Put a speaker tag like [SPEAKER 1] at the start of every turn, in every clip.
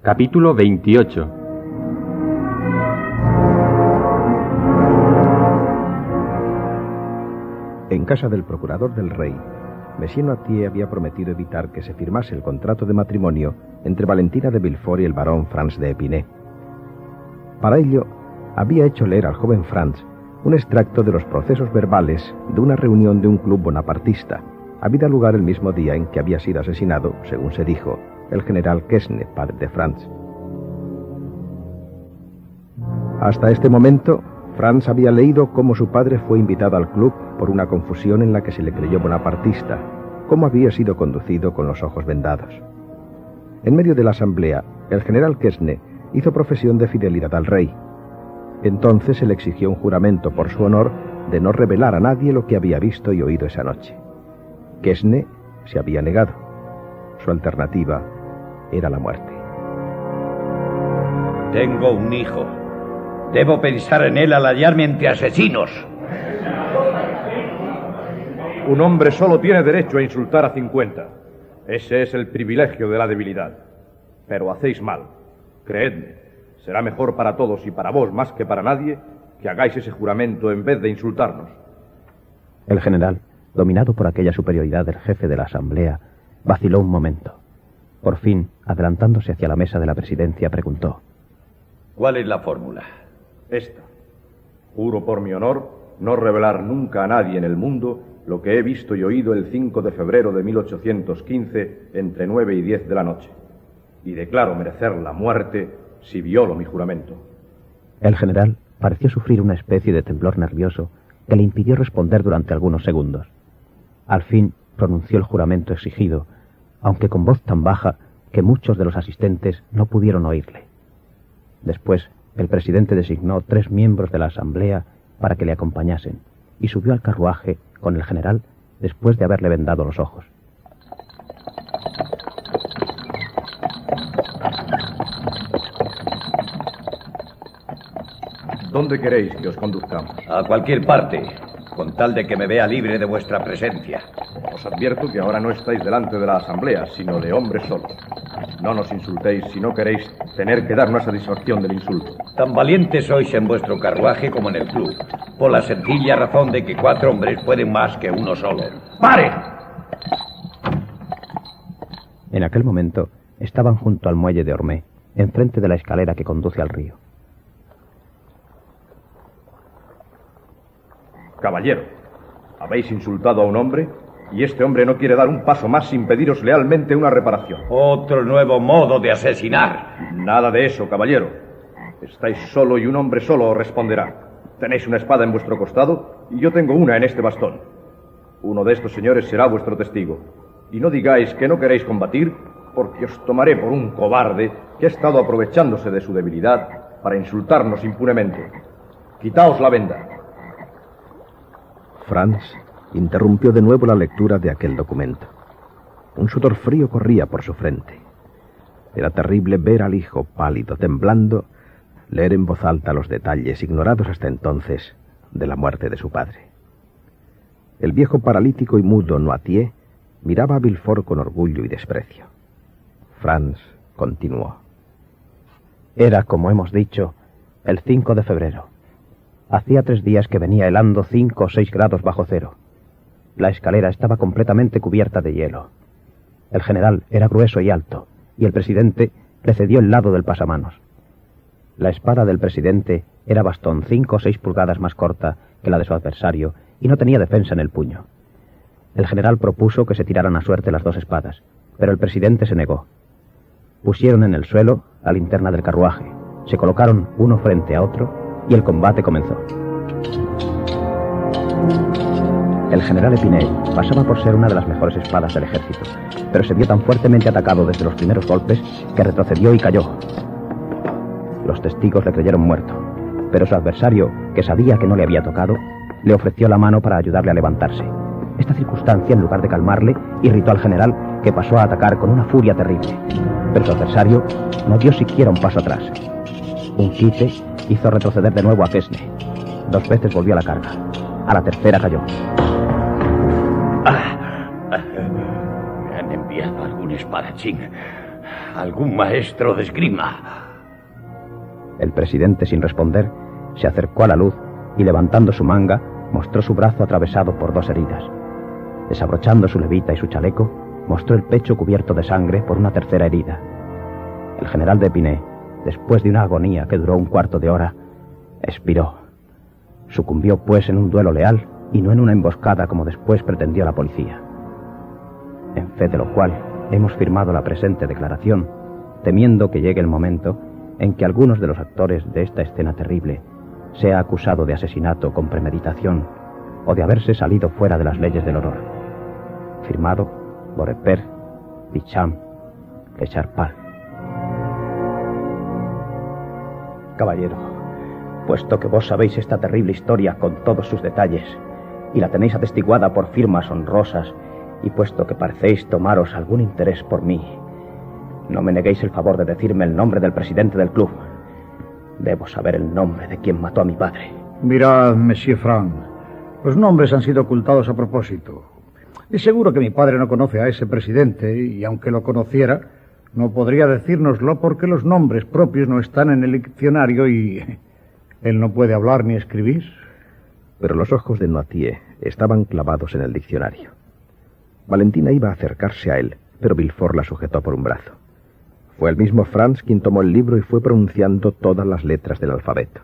[SPEAKER 1] Capítulo 28.
[SPEAKER 2] En casa del procurador del rey, Monsieur Noirtier había prometido evitar que se firmase el contrato de matrimonio entre Valentina de Villefort y el barón Franz de Epinay. Para ello, había hecho leer al joven Franz un extracto de los procesos verbales de una reunión de un club bonapartista, habida lugar el mismo día en que había sido asesinado, según se dijo, el general Quesne, padre de Franz. Hasta este momento, Franz había leído cómo su padre fue invitado al club por una confusión en la que se le creyó bonapartista, cómo había sido conducido con los ojos vendados. En medio de la asamblea, el general Quesne hizo profesión de fidelidad al rey. Entonces se le exigió un juramento por su honor de no revelar a nadie lo que había visto y oído esa noche. Quesne se había negado. Su alternativa era la muerte.
[SPEAKER 3] Tengo un hijo. Debo pensar en él al hallarme entre asesinos.
[SPEAKER 4] Un hombre solo tiene derecho a insultar a 50. Ese es el privilegio de la debilidad. Pero hacéis mal. Creedme, será mejor para todos y para vos más que para nadie que hagáis ese juramento en vez de insultarnos.
[SPEAKER 2] El general, dominado por aquella superioridad del jefe de la asamblea, vaciló un momento. Por fin, adelantándose hacia la mesa de la presidencia, preguntó:
[SPEAKER 3] ¿Cuál es la fórmula?
[SPEAKER 4] Esta. Juro por mi honor no revelar nunca a nadie en el mundo lo que he visto y oído el 5 de febrero de 1815 entre 9 y 10 de la noche. Y declaro merecer la muerte si violo mi juramento.
[SPEAKER 2] El general pareció sufrir una especie de temblor nervioso que le impidió responder durante algunos segundos. Al fin pronunció el juramento exigido, aunque con voz tan baja que muchos de los asistentes no pudieron oírle. Después, el presidente designó 3 miembros de la asamblea para que le acompañasen y subió al carruaje con el general después de haberle vendado los ojos.
[SPEAKER 4] ¿Dónde queréis que os conduzcamos?
[SPEAKER 3] A cualquier parte, con tal de que me vea libre de vuestra presencia.
[SPEAKER 4] Os advierto que ahora no estáis delante de la asamblea, sino de hombres solos. No nos insultéis si no queréis tener que dar una satisfacción del insulto.
[SPEAKER 3] Tan valientes sois en vuestro carruaje como en el club, por la sencilla razón de que 4 hombres pueden más que uno solo. ¡Pare!
[SPEAKER 2] En aquel momento estaban junto al muelle de Ormé, enfrente de la escalera que conduce al río.
[SPEAKER 4] Caballero, habéis insultado a un hombre y este hombre no quiere dar un paso más sin pediros lealmente una reparación.
[SPEAKER 3] Otro nuevo modo de asesinar.
[SPEAKER 4] Nada de eso, caballero. Estáis solo y un hombre solo os responderá. Tenéis una espada en vuestro costado y yo tengo una en este bastón. Uno de estos señores será vuestro testigo. Y no digáis que no queréis combatir, porque os tomaré por un cobarde que ha estado aprovechándose de su debilidad para insultarnos impunemente. Quitaos la venda.
[SPEAKER 2] Franz interrumpió de nuevo la lectura de aquel documento. Un sudor frío corría por su frente. Era terrible ver al hijo pálido, temblando, leer en voz alta los detalles, ignorados hasta entonces, de la muerte de su padre. El viejo paralítico y mudo Noirtier miraba a Villefort con orgullo y desprecio. Franz continuó: Era, como hemos dicho, el 5 de febrero. Hacía 3 días que venía helando 5 o 6 grados bajo cero. La escalera estaba completamente cubierta de hielo. El general era grueso y alto, y el presidente le cedió el lado del pasamanos. La espada del presidente era bastón 5 o 6 pulgadas más corta que la de su adversario, y no tenía defensa en el puño. El general propuso que se tiraran a suerte las 2 espadas, pero el presidente se negó. Pusieron en el suelo la linterna del carruaje, se colocaron uno frente a otro, y el combate comenzó. El general Epinay pasaba por ser una de las mejores espadas del ejército, pero se vio tan fuertemente atacado desde los primeros golpes que retrocedió y cayó. Los testigos le creyeron muerto, pero su adversario, que sabía que no le había tocado, le ofreció la mano para ayudarle a levantarse. Esta circunstancia, en lugar de calmarle, irritó al general, que pasó a atacar con una furia terrible. Pero su adversario no dio siquiera un paso atrás. Un quite hizo retroceder de nuevo a Quesne. 2 veces volvió a la carga. A la tercera cayó.
[SPEAKER 3] Me han enviado algún espadachín. ¿Algún maestro de esgrima?
[SPEAKER 1] El presidente, sin responder, se acercó a la luz y, levantando su manga, mostró su brazo atravesado por 2 heridas. Desabrochando su levita y su chaleco, mostró el pecho cubierto de sangre por una 3ª herida. El general d'Épinay, después de una agonía que duró 1/4 de hora, expiró. Sucumbió, pues, en un duelo leal y no en una emboscada como después pretendió la policía. En fe de lo cual hemos firmado la presente declaración, temiendo que llegue el momento en que algunos de los actores de esta escena terrible sea acusado de asesinato con premeditación o de haberse salido fuera de las leyes del honor. Firmado Beaurepaire, Duchamp, Lecharpal. Caballero, puesto que vos sabéis esta terrible historia con todos sus detalles y la tenéis atestiguada por firmas honrosas, y puesto que parecéis tomaros algún interés por mí, no me neguéis el favor de decirme el nombre del presidente del club. Debo saber el nombre de quien mató a mi padre.
[SPEAKER 5] Mirad, Monsieur Frank, los nombres han sido ocultados a propósito. Es seguro que mi padre no conoce a ese presidente, y aunque lo conociera, no podría decírnoslo porque los nombres propios no están en el diccionario y él no puede hablar ni escribir.
[SPEAKER 2] Pero los ojos de Noirtier estaban clavados en el diccionario. Valentina iba a acercarse a él, pero Villefort la sujetó por un brazo. Fue el mismo Franz quien tomó el libro y fue pronunciando todas las letras del alfabeto.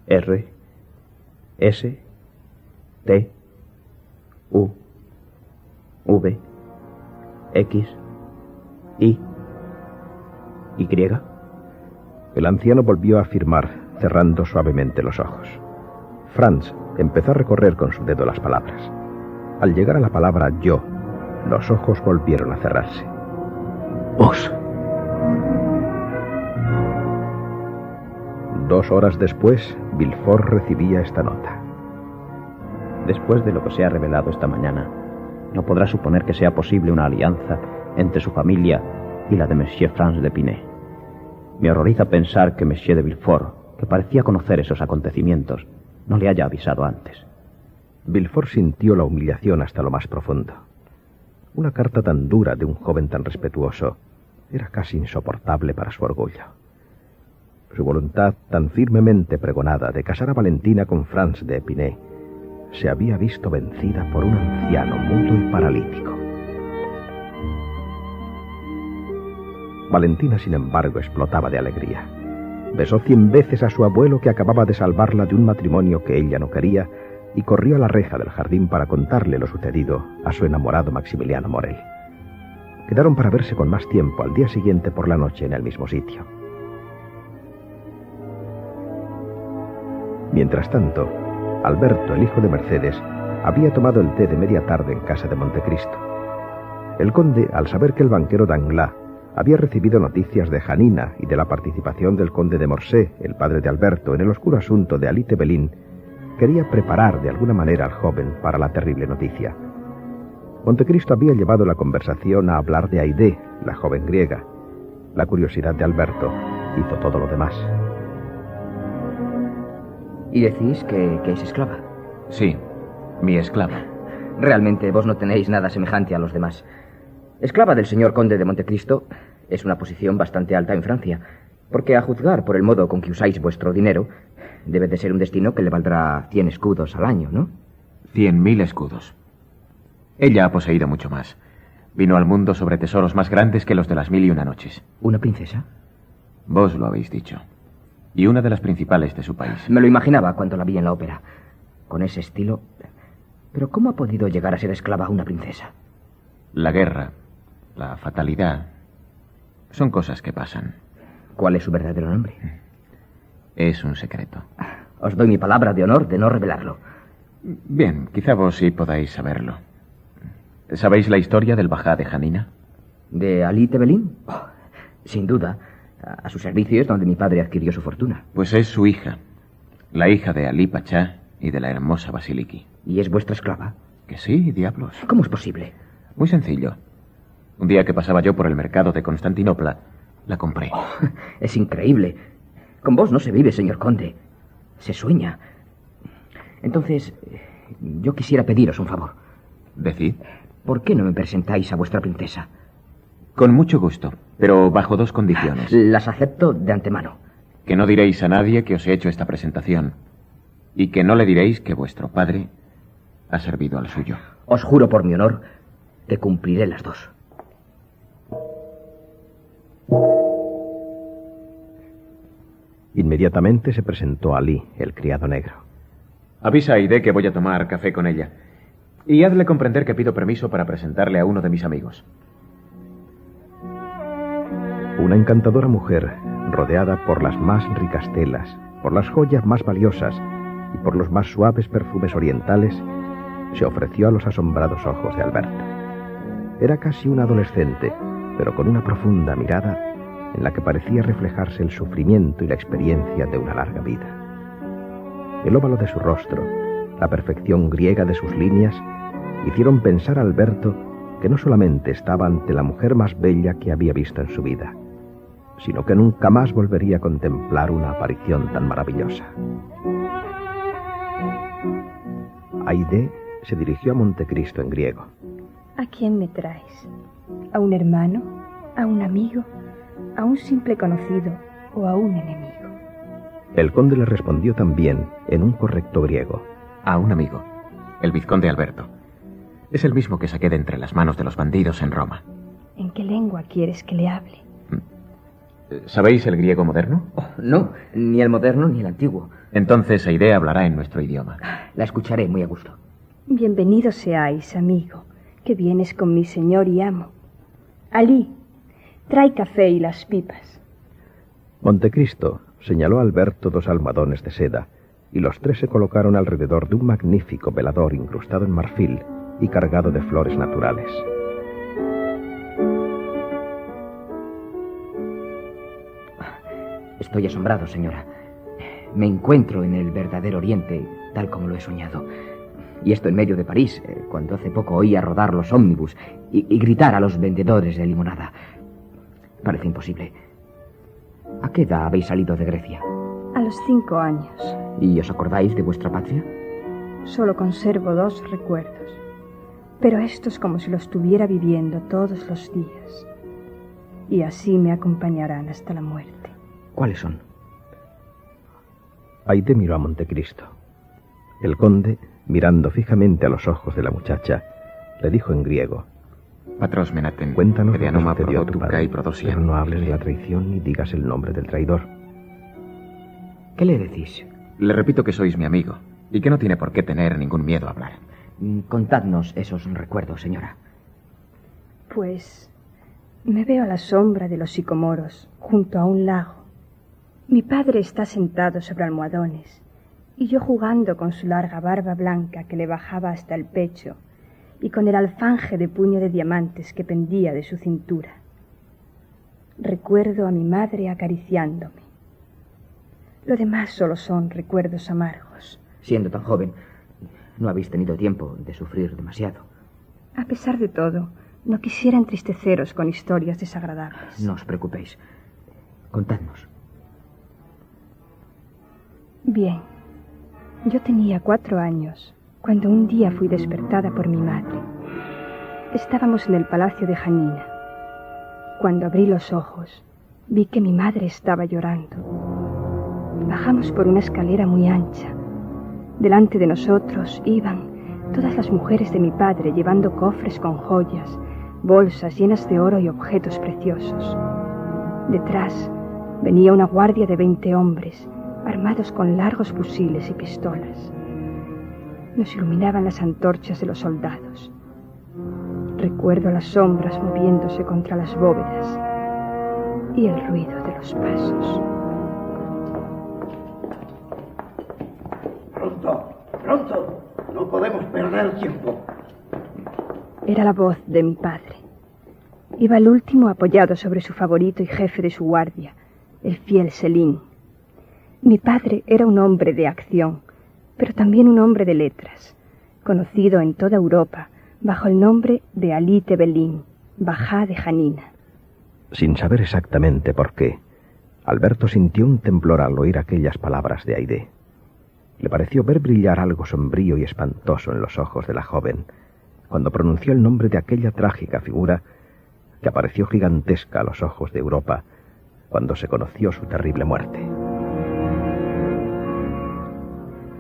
[SPEAKER 1] R, S, T, U, V, X, Y.
[SPEAKER 2] El anciano volvió a firmar, cerrando suavemente los ojos. Franz empezó a recorrer con su dedo las palabras. Al llegar a la palabra yo, los ojos volvieron a cerrarse.
[SPEAKER 1] Vos.
[SPEAKER 2] 2 horas después, Villefort recibía esta nota.
[SPEAKER 1] Después de lo que se ha revelado esta mañana, no podrá suponer que sea posible una alianza entre su familia y la de Monsieur Franz d'Épinay. Me horroriza pensar que Monsieur de Villefort, que parecía conocer esos acontecimientos, no le haya avisado antes.
[SPEAKER 2] Villefort sintió la humillación hasta lo más profundo. Una carta tan dura de un joven tan respetuoso era casi insoportable para su orgullo. Su voluntad tan firmemente pregonada de casar a Valentina con Franz d'Épinay se había visto vencida por un anciano mudo y paralítico. Valentina, sin embargo, explotaba de alegría. Besó 100 veces a su abuelo, que acababa de salvarla de un matrimonio que ella no quería, y corrió a la reja del jardín para contarle lo sucedido a su enamorado Maximiliano Morel. Quedaron para verse con más tiempo al día siguiente por la noche en el mismo sitio. Mientras tanto, Alberto, el hijo de Mercedes, había tomado el té de media tarde en casa de Montecristo. El conde, al saber que el banquero Danglars había recibido noticias de Janina y de la participación del conde de Morcerf, el padre de Alberto, en el oscuro asunto de Alie Tebelin, quería preparar de alguna manera al joven para la terrible noticia. Montecristo había llevado la conversación a hablar de Haydée, la joven griega. La curiosidad de Alberto hizo todo lo demás.
[SPEAKER 6] ¿Y decís que es esclava?
[SPEAKER 7] Sí, mi esclava.
[SPEAKER 6] Realmente vos no tenéis nada semejante a los demás. Esclava del señor conde de Montecristo es una posición bastante alta en Francia, porque a juzgar por el modo con que usáis vuestro dinero, debe de ser un destino que le valdrá 100 escudos al año, ¿no?
[SPEAKER 7] 100.000 escudos. Ella ha poseído mucho más. Vino al mundo sobre tesoros más grandes que los de las 1001 noches.
[SPEAKER 6] ¿Una princesa?
[SPEAKER 7] Vos lo habéis dicho. Y una de las principales de su país.
[SPEAKER 6] Me lo imaginaba cuando la vi en la ópera. Con ese estilo. Pero ¿cómo ha podido llegar a ser esclava una princesa?
[SPEAKER 7] La guerra, la fatalidad, son cosas que pasan.
[SPEAKER 6] ¿Cuál es su verdadero nombre?
[SPEAKER 7] Es un secreto.
[SPEAKER 6] Os doy mi palabra de honor de no revelarlo.
[SPEAKER 7] Bien, quizá vos sí podáis saberlo. ¿Sabéis la historia del bajá de Janina?
[SPEAKER 6] ¿De Alie Tebelin? Oh, sin duda. A su servicio es donde mi padre adquirió su fortuna.
[SPEAKER 7] Pues es su hija. La hija de Ali Pachá y de la hermosa Basiliki.
[SPEAKER 6] ¿Y es vuestra esclava?
[SPEAKER 7] Que sí, diablos.
[SPEAKER 6] ¿Cómo es posible?
[SPEAKER 7] Muy sencillo. Un día que pasaba yo por el mercado de Constantinopla, la compré.
[SPEAKER 6] Oh, es increíble. Con vos no se vive, señor conde. Se sueña. Entonces, yo quisiera pediros un favor.
[SPEAKER 7] Decid.
[SPEAKER 6] ¿Por qué no me presentáis a vuestra princesa?
[SPEAKER 7] Con mucho gusto, pero bajo 2 condiciones.
[SPEAKER 6] Las acepto de antemano.
[SPEAKER 7] Que no diréis a nadie que os he hecho esta presentación y que no le diréis que vuestro padre ha servido al suyo.
[SPEAKER 6] Os juro por mi honor que cumpliré las 2.
[SPEAKER 2] Inmediatamente se presentó Ali, el criado negro.
[SPEAKER 7] Avisa a Aide que voy a tomar café con ella. Y hazle comprender que pido permiso para presentarle a uno de mis amigos.
[SPEAKER 2] Una encantadora mujer, rodeada por las más ricas telas, por las joyas más valiosas y por los más suaves perfumes orientales, se ofreció a los asombrados ojos de Alberto. Era casi un adolescente, pero con una profunda mirada en la que parecía reflejarse el sufrimiento y la experiencia de una larga vida. El óvalo de su rostro, la perfección griega de sus líneas, hicieron pensar a Alberto que no solamente estaba ante la mujer más bella que había visto en su vida, sino que nunca más volvería a contemplar una aparición tan maravillosa. Aide se dirigió a Montecristo en griego.
[SPEAKER 8] ¿A quién me traes? ¿A un hermano? ¿A un amigo? ¿A un simple conocido o a un enemigo?
[SPEAKER 2] El conde le respondió también en un correcto griego.
[SPEAKER 7] A un amigo, el vizconde Alberto. Es el mismo que saqué de entre las manos de los bandidos en Roma.
[SPEAKER 8] ¿En qué lengua quieres que le hable?
[SPEAKER 7] ¿Sabéis el griego moderno?
[SPEAKER 6] Oh, no, ni el moderno ni el antiguo.
[SPEAKER 7] Entonces Aide hablará en nuestro idioma.
[SPEAKER 6] La escucharé muy a gusto.
[SPEAKER 8] Bienvenido seáis, amigo, que vienes con mi señor y amo. Ali, trae café y las pipas.
[SPEAKER 2] Montecristo señaló a Alberto 2 almohadones de seda, y los 3 se colocaron alrededor de un magnífico velador incrustado en marfil y cargado de flores naturales.
[SPEAKER 6] Estoy asombrado, señora. Me encuentro en el verdadero Oriente, tal como lo he soñado. Y esto en medio de París, cuando hace poco oía rodar los ómnibus y gritar a los vendedores de limonada. Parece imposible. ¿A qué edad habéis salido de Grecia?
[SPEAKER 8] A los 5 años.
[SPEAKER 6] ¿Y os acordáis de vuestra patria?
[SPEAKER 8] Solo conservo 2 recuerdos, pero estos como si los estuviera viviendo todos los días. Y así me acompañarán hasta la muerte.
[SPEAKER 6] ¿Cuáles son?
[SPEAKER 2] Aide miró a Montecristo. El conde, mirando fijamente a los ojos de la muchacha, le dijo en griego:
[SPEAKER 7] Patros menaten,
[SPEAKER 2] cuéntanos lo que
[SPEAKER 7] Pedeanoma
[SPEAKER 2] sucedió a tu
[SPEAKER 7] prodotuca
[SPEAKER 2] padre,
[SPEAKER 7] y prodosia.
[SPEAKER 2] pero no hables de la traición ni digas el nombre del traidor.
[SPEAKER 6] ¿Qué le decís?
[SPEAKER 7] Le repito que sois mi amigo y que no tiene por qué tener ningún miedo a hablar.
[SPEAKER 6] Contadnos esos recuerdos, señora.
[SPEAKER 8] Pues me veo a la sombra de los sicomoros, junto a un lago. Mi padre está sentado sobre almohadones y yo jugando con su larga barba blanca que le bajaba hasta el pecho y con el alfanje de puño de diamantes que pendía de su cintura. Recuerdo a mi madre acariciándome. Lo demás solo son recuerdos amargos.
[SPEAKER 6] Siendo tan joven, no habéis tenido tiempo de sufrir demasiado.
[SPEAKER 8] A pesar de todo, no quisiera entristeceros con historias desagradables.
[SPEAKER 6] No os preocupéis. Contadnos.
[SPEAKER 8] Bien, yo tenía 4 años cuando un día fui despertada por mi madre. Estábamos en el palacio de Janina. Cuando abrí los ojos, vi que mi madre estaba llorando. Bajamos por una escalera muy ancha. Delante de nosotros iban todas las mujeres de mi padre llevando cofres con joyas, bolsas llenas de oro y objetos preciosos. Detrás venía una guardia de 20 hombres, armados con largos fusiles y pistolas. Nos iluminaban las antorchas de los soldados. Recuerdo las sombras moviéndose contra las bóvedas y el ruido de los pasos.
[SPEAKER 9] ¡Pronto! ¡Pronto! No podemos perder tiempo.
[SPEAKER 8] Era la voz de mi padre. Iba el último apoyado sobre su favorito y jefe de su guardia, el fiel Selim. Mi padre era un hombre de acción, pero también un hombre de letras, conocido en toda Europa bajo el nombre de Ali Tebelin, Bajá de Janina.
[SPEAKER 2] Sin saber exactamente por qué, Alberto sintió un temblor al oír aquellas palabras de Aide. Le pareció ver brillar algo sombrío y espantoso en los ojos de la joven, cuando pronunció el nombre de aquella trágica figura que apareció gigantesca a los ojos de Europa cuando se conoció su terrible muerte.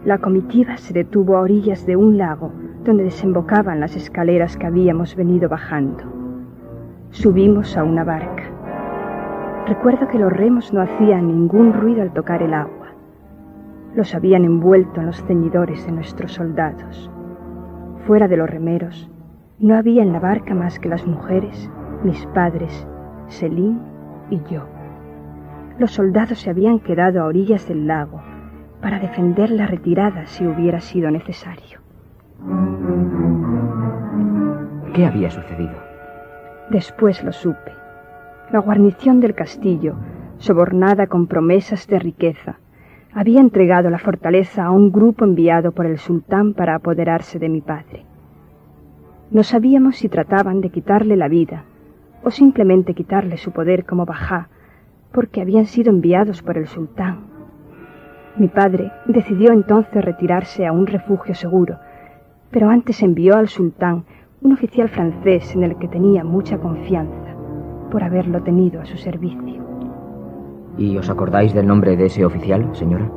[SPEAKER 8] La comitiva se detuvo a orillas de un lago donde desembocaban las escaleras que habíamos venido bajando. Subimos a una barca. Recuerdo que los remos no hacían ningún ruido al tocar el agua. Los habían envuelto en los ceñidores de nuestros soldados. Fuera de los remeros, no había en la barca más que las mujeres, mis padres, Céline y yo. Los soldados se habían quedado a orillas del lago para defender la retirada si hubiera sido necesario.
[SPEAKER 6] ¿Qué había sucedido?
[SPEAKER 8] Después lo supe. La guarnición del castillo, sobornada con promesas de riqueza, había entregado la fortaleza a un grupo enviado por el sultán para apoderarse de mi padre. No sabíamos si trataban de quitarle la vida o simplemente quitarle su poder como bajá, porque habían sido enviados por el sultán. Mi padre decidió entonces retirarse a un refugio seguro, pero antes envió al sultán un oficial francés en el que tenía mucha confianza, por haberlo tenido a su servicio.
[SPEAKER 6] ¿Y os acordáis del nombre de ese oficial, señora?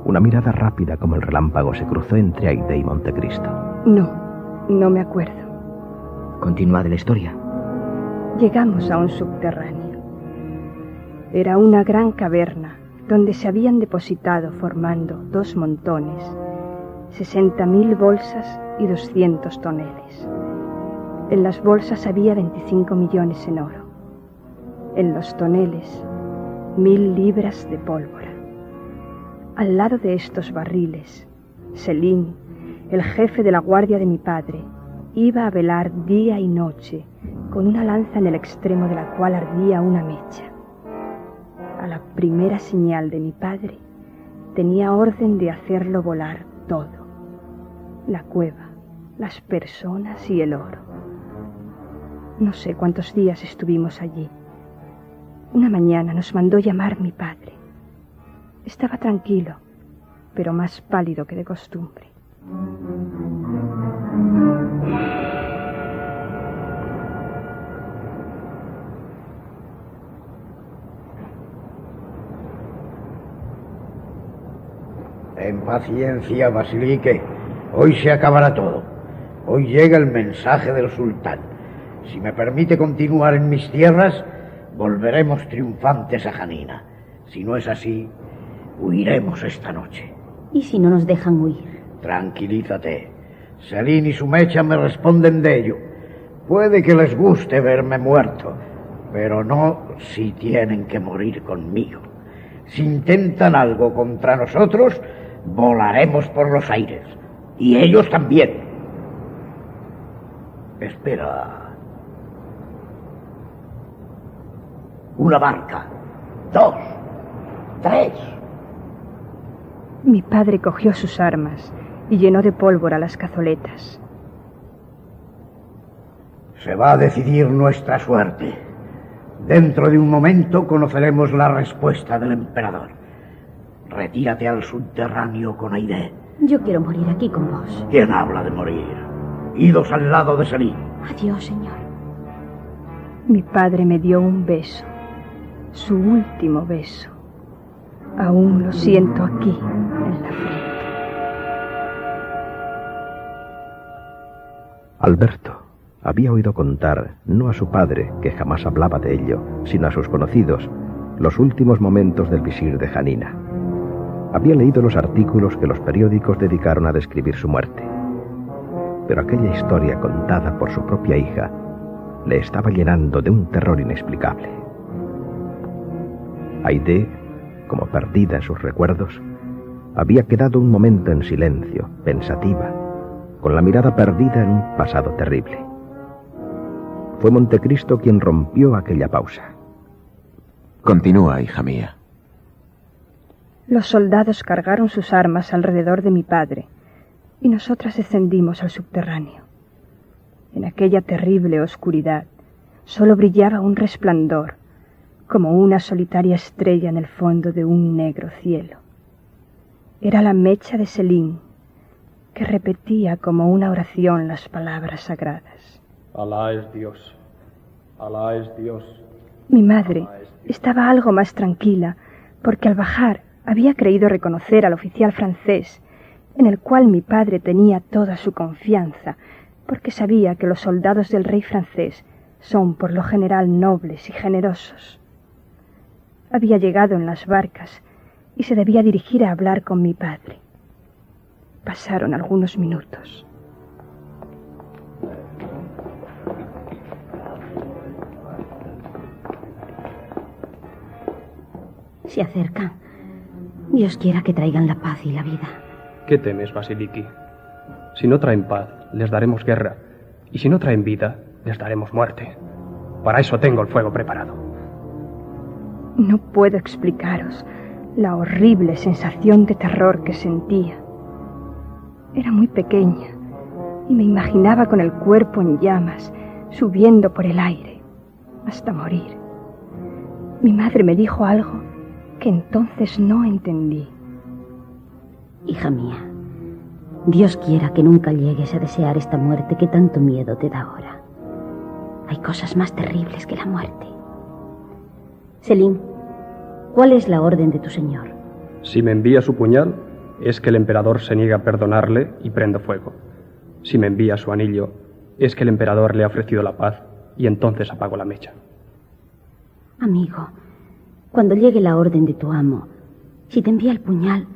[SPEAKER 2] Una mirada rápida como el relámpago se cruzó entre Haydée y Montecristo.
[SPEAKER 8] No me acuerdo.
[SPEAKER 6] Continuad la historia.
[SPEAKER 8] Llegamos a un subterráneo. Era una gran caverna donde se habían depositado formando 2 montones, 60.000 bolsas y 200 toneles. En las bolsas había 25 millones en oro. En los toneles, 1.000 libras de pólvora. Al lado de estos barriles, Céline, el jefe de la guardia de mi padre, iba a velar día y noche con una lanza en el extremo de la cual ardía una mecha. A la primera señal de mi padre, tenía orden de hacerlo volar todo: la cueva, las personas y el oro. No sé cuántos días estuvimos allí. Una mañana nos mandó llamar mi padre. Estaba tranquilo, pero más pálido que de costumbre.
[SPEAKER 9] Ten paciencia, Basilique. Hoy se acabará todo. Hoy llega el mensaje del sultán. Si me permite continuar en mis tierras, volveremos triunfantes a Janina. Si no es así, huiremos esta noche.
[SPEAKER 10] ¿Y si no nos dejan huir?
[SPEAKER 9] Tranquilízate. Céline y su mecha me responden de ello. Puede que les guste verme muerto, pero no si tienen que morir conmigo. Si intentan algo contra nosotros, volaremos por los aires. Y ellos también. Espera. Una barca. 2. 3.
[SPEAKER 8] Mi padre cogió sus armas y llenó de pólvora las cazoletas.
[SPEAKER 9] Se va a decidir nuestra suerte. Dentro de un momento conoceremos la respuesta del emperador. Retírate al subterráneo con Haydée.
[SPEAKER 10] Yo quiero morir aquí con vos.
[SPEAKER 9] ¿Quién habla de morir? Idos al lado de Céline.
[SPEAKER 10] Adiós, señor.
[SPEAKER 8] Mi padre me dio un beso. Su último beso. Aún lo siento aquí, en la frente.
[SPEAKER 2] Alberto había oído contar, no a su padre, que jamás hablaba de ello, sino a sus conocidos, los últimos momentos del visir de Janina. Había leído los artículos que los periódicos dedicaron a describir su muerte. Pero aquella historia contada por su propia hija le estaba llenando de un terror inexplicable. Haydée, como perdida en sus recuerdos, había quedado un momento en silencio, pensativa, con la mirada perdida en un pasado terrible. Fue Montecristo quien rompió aquella pausa.
[SPEAKER 7] Continúa, hija mía.
[SPEAKER 8] Los soldados cargaron sus armas alrededor de mi padre y nosotras descendimos al subterráneo. En aquella terrible oscuridad solo brillaba un resplandor, como una solitaria estrella en el fondo de un negro cielo. Era la mecha de Céline, que repetía como una oración las palabras sagradas.
[SPEAKER 11] Alá es Dios. Alá es Dios.
[SPEAKER 8] Mi madre estaba algo más tranquila, porque al bajar había creído reconocer al oficial francés, en el cual mi padre tenía toda su confianza, porque sabía que los soldados del rey francés son por lo general nobles y generosos. Había llegado en las barcas y se debía dirigir a hablar con mi padre. Pasaron algunos minutos.
[SPEAKER 10] Se acercan. Dios quiera que traigan la paz y la vida.
[SPEAKER 11] ¿Qué temes, Vasiliki? Si no traen paz, les daremos guerra. Y si no traen vida, les daremos muerte. Para eso tengo el fuego preparado.
[SPEAKER 8] No puedo explicaros la horrible sensación de terror que sentía. Era muy pequeña y me imaginaba con el cuerpo en llamas, subiendo por el aire, hasta morir. Mi madre me dijo algo que entonces no entendí.
[SPEAKER 10] Hija mía, Dios quiera que nunca llegues a desear esta muerte que tanto miedo te da ahora. Hay cosas más terribles que la muerte. Selim, ¿cuál es la orden de tu señor?
[SPEAKER 11] Si me envía su puñal, es que el emperador se niega a perdonarle y prendo fuego. Si me envía su anillo, es que el emperador le ha ofrecido la paz y entonces apago la mecha.
[SPEAKER 10] Amigo, cuando llegue la orden de tu amo, si te envía el puñal,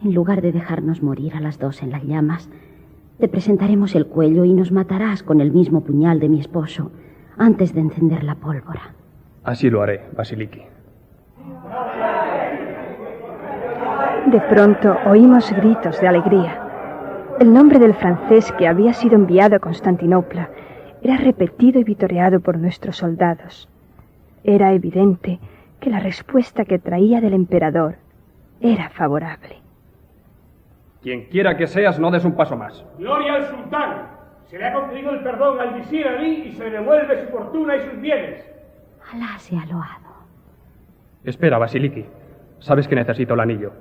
[SPEAKER 10] en lugar de dejarnos morir a las dos en las llamas, te presentaremos el cuello y nos matarás con el mismo puñal de mi esposo antes de encender la pólvora.
[SPEAKER 11] Así lo haré, Vasiliki.
[SPEAKER 8] De pronto oímos gritos de alegría. El nombre del francés que había sido enviado a Constantinopla era repetido y vitoreado por nuestros soldados. Era evidente que la respuesta que traía del emperador era favorable.
[SPEAKER 11] Quien quiera que seas, no des un paso más.
[SPEAKER 12] ¡Gloria al sultán! Se le ha concedido el perdón al visir Ali y se le devuelve su fortuna y sus bienes.
[SPEAKER 10] Alá sea loado.
[SPEAKER 11] Espera, Vasiliki. Sabes que necesito el anillo.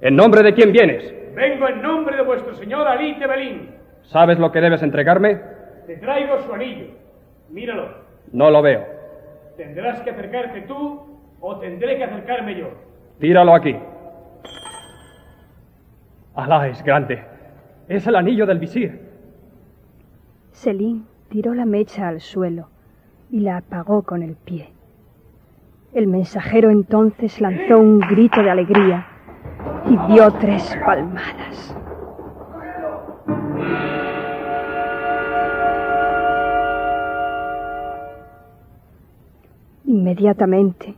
[SPEAKER 11] ¿En nombre de quién vienes?
[SPEAKER 12] Vengo en nombre de vuestro señor Ali Tebelín.
[SPEAKER 11] ¿Sabes lo que debes entregarme?
[SPEAKER 12] Te traigo su anillo. Míralo.
[SPEAKER 11] No lo veo.
[SPEAKER 12] Tendrás que acercarte tú o tendré que acercarme yo.
[SPEAKER 11] Tíralo aquí. Alá es grande. Es el anillo del visir.
[SPEAKER 8] Selim tiró la mecha al suelo y la apagó con el pie. El mensajero entonces lanzó un grito de alegría y dio 3 palmadas. Inmediatamente,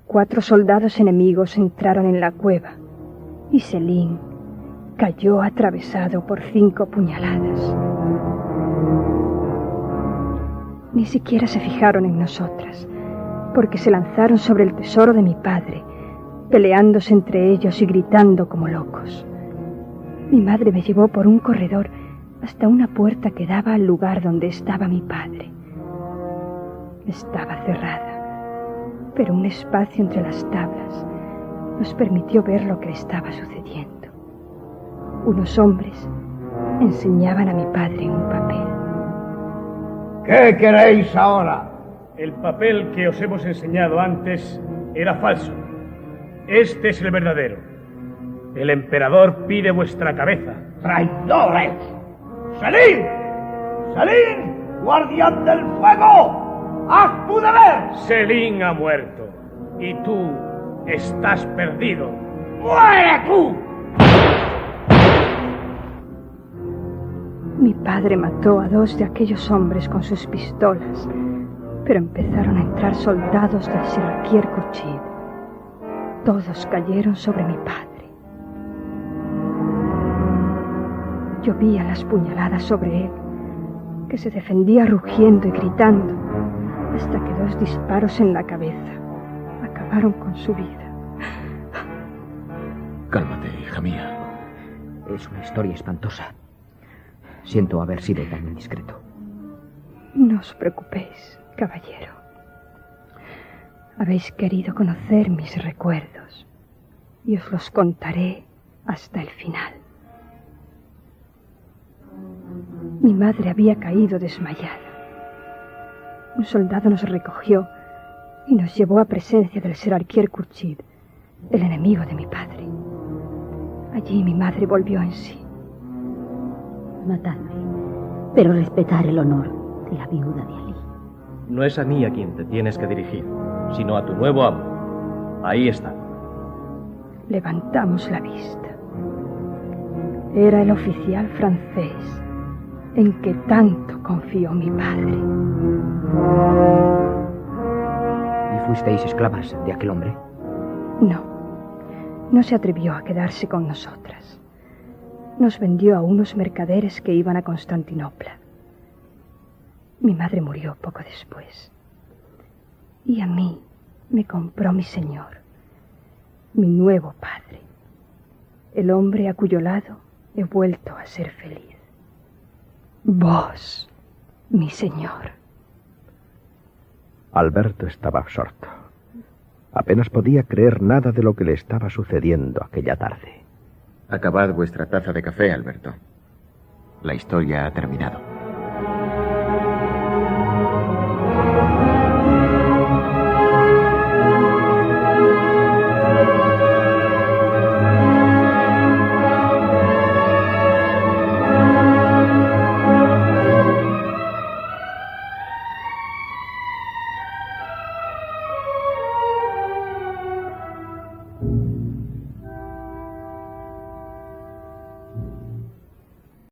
[SPEAKER 8] 4 soldados enemigos entraron en la cueva y Selim cayó atravesado por 5 puñaladas. Ni siquiera se fijaron en nosotras, porque se lanzaron sobre el tesoro de mi padre, peleándose entre ellos y gritando como locos. Mi madre me llevó por un corredor hasta una puerta que daba al lugar donde estaba mi padre. Estaba cerrada, pero un espacio entre las tablas nos permitió ver lo que estaba sucediendo. Unos hombres enseñaban a mi padre un papel.
[SPEAKER 9] ¿Qué queréis ahora?
[SPEAKER 12] El papel que os hemos enseñado antes era falso. Este es el verdadero. El emperador pide vuestra cabeza.
[SPEAKER 9] ¡Traidores! ¡Selim! ¡Selim! ¡Guardián del fuego! ¡Haz tu deber!
[SPEAKER 12] Selim ha muerto. Y tú estás perdido.
[SPEAKER 9] ¡Muere tú!
[SPEAKER 8] Mi padre mató a 2 de aquellos hombres con sus pistolas, pero empezaron a entrar soldados del Siraquier Kuchid. Todos cayeron sobre mi padre. Llovía las puñaladas sobre él, que se defendía rugiendo y gritando, hasta que 2 disparos en la cabeza acabaron con su vida.
[SPEAKER 7] Cálmate, hija mía.
[SPEAKER 6] Es una historia espantosa. Siento haber sido tan indiscreto.
[SPEAKER 8] No os preocupéis, caballero. Habéis querido conocer mis recuerdos y os los contaré hasta el final. Mi madre había caído desmayada. un soldado nos recogió y nos llevó a presencia del ser Arquier Curchid, el enemigo de mi padre. Allí mi madre volvió en sí.
[SPEAKER 10] Matadme, pero respetar el honor de la viuda de Ali.
[SPEAKER 13] No es a mí a quien te tienes que dirigir, sino a tu nuevo amo. Ahí está.
[SPEAKER 8] Levantamos la vista. Era el oficial francés en que tanto confió mi padre.
[SPEAKER 6] ¿Y fuisteis esclavas de aquel hombre?
[SPEAKER 8] No, no se atrevió a quedarse con nosotras. Nos vendió a unos mercaderes que iban a Constantinopla. Mi madre murió poco después. Y a mí me compró mi señor, mi nuevo padre, el hombre a cuyo lado he vuelto a ser feliz. Vos, mi señor.
[SPEAKER 2] Alberto estaba absorto. Apenas podía creer nada de lo que le estaba sucediendo aquella tarde.
[SPEAKER 7] Acabad vuestra taza de café, Alberto. La historia ha terminado.